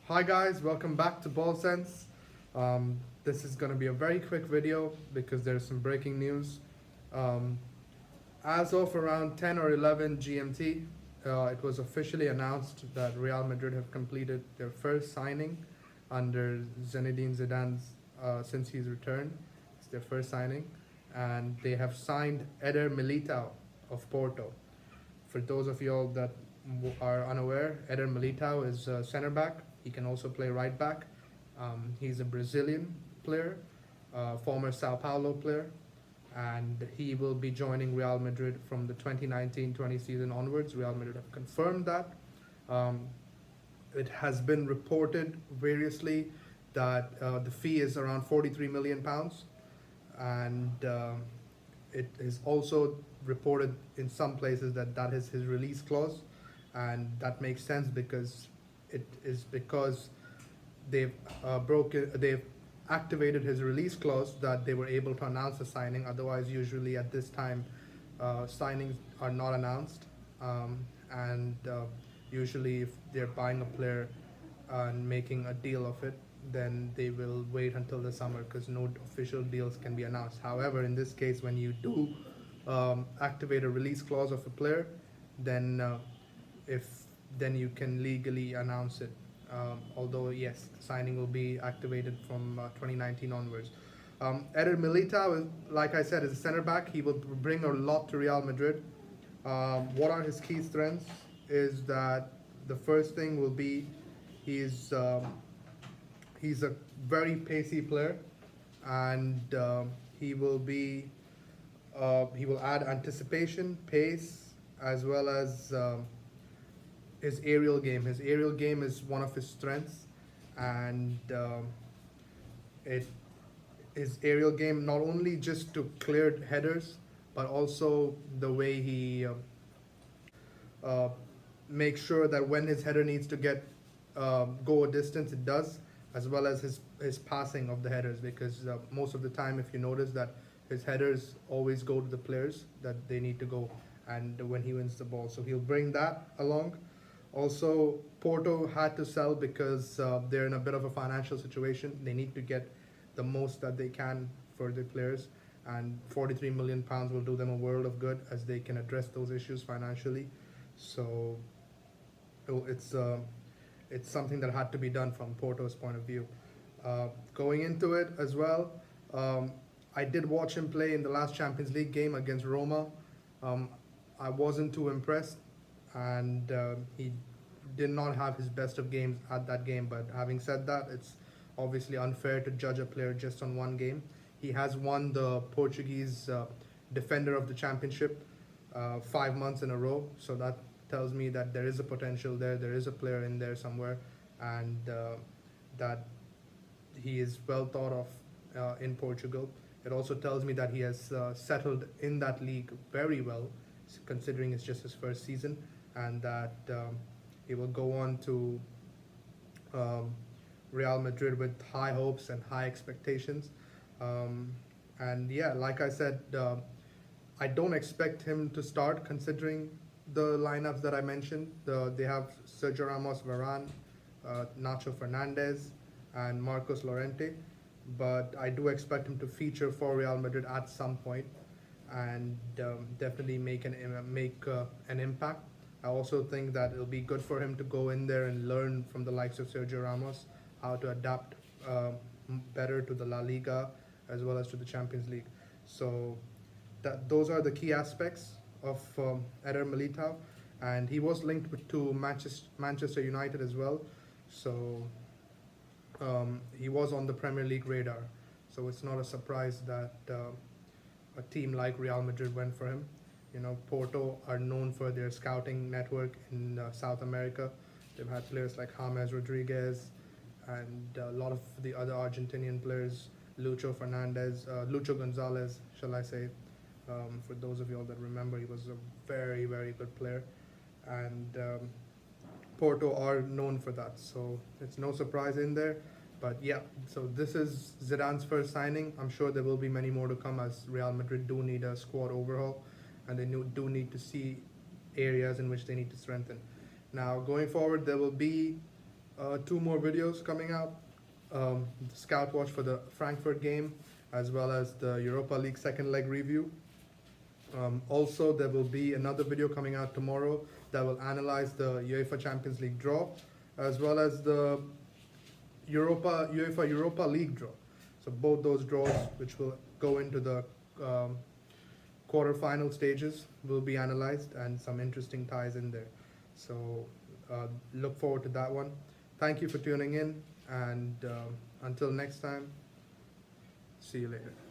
Hi guys, welcome back to Ball Sense. This is going to be a very quick video because there's some breaking news. Um, as of around 10 or 11 GMT, it was officially announced that Real Madrid have completed their first signing under Zinedine Zidane's since he's returned. It's their first signing, and they have signed Eder Militao of Porto. For those of y'all that are unaware, Eder Militao is a center back. He can also play right back. He's a Brazilian player, former Sao Paulo player, and he will be joining Real Madrid from the 2019-20 season onwards. Real Madrid have confirmed that. Um, it has been reported variously that the fee is around 43 million pounds, and it is also reported in some places that that is his release clause, and that makes sense because it is because they've activated his release clause that they were able to announce the signing. Otherwise, usually at this time, signings are not announced, and usually if they're buying a player and making a deal of it, then they will wait until the summer because no official deals can be announced. However, in this case, when you do activate a release clause of a player, then if then you can legally announce it. Although yes, signing will be activated from 2019 onwards. Eder Militao, like I said, is a center back. He will bring a lot to Real Madrid. What are his key strengths? Is that the first thing will be he's he's a very pacey player, and he will add anticipation, pace, as well as his aerial game. His aerial game is one of his strengths, and it his aerial game not only just to clear headers, but also the way he uh, makes sure that when his header needs to get go a distance, it does, as well as his passing of the headers. Because most of the time, if you notice that his headers always go to the players that they need to go, and when he wins the ball, so he'll bring that along. Also, Porto had to sell because they're in a bit of a financial situation. They need to get the most that they can for their players, and 43 million pounds will do them a world of good as they can address those issues financially. So it's it's something that had to be done from Porto's point of view. Going into it as well, um, I did watch him play in the last Champions League game against Roma. Um, I wasn't too impressed, and he did not have his best of games at that game. But having said that, it's obviously unfair to judge a player just on one game. He has won the Portuguese Defender of the Championship 5 months in a row, so that tells me that there is a potential there. There is a player in there somewhere, and that he is well thought of in Portugal. It also tells me that he has settled in that league very well, considering it's just his first season, and that he will go on to um, Real Madrid with high hopes and high expectations. Um, and yeah, like I said, I don't expect him to start considering the lineups that I mentioned. They have Sergio Ramos, Varane, Nacho Fernandez, and Marcos Llorente. But I do expect him to feature for Real Madrid at some point, and definitely make an impact. I also think that it'll be good for him to go in there and learn from the likes of Sergio Ramos how to adapt better to the La Liga as well as to the Champions League. So those are the key aspects of Eder Militao, and he was linked to Manchester United as well. So he was on the Premier League radar. So it's not a surprise that a team like Real Madrid went for him. You know, Porto are known for their scouting network in South America. They've had players like James Rodriguez and a lot of the other Argentinian players, Lucho Gonzalez, shall I say. For those of you all that remember, he was a very, very good player. And Porto are known for that. So it's no surprise in there. But yeah, so this is Zidane's first signing. I'm sure there will be many more to come as Real Madrid do need a squad overhaul, and they do need to see areas in which they need to strengthen. Now, going forward, there will be two more videos coming out. The Scout Watch for the Frankfurt game, as well as the Europa League second leg review. Also, there will be another video coming out tomorrow that will analyze the UEFA Champions League draw, as well as the UEFA Europa League draw. So both those draws, which will go into the quarter-final stages, will be analyzed, and some interesting ties in there. So look forward to that one. Thank you for tuning in, and until next time, see you later.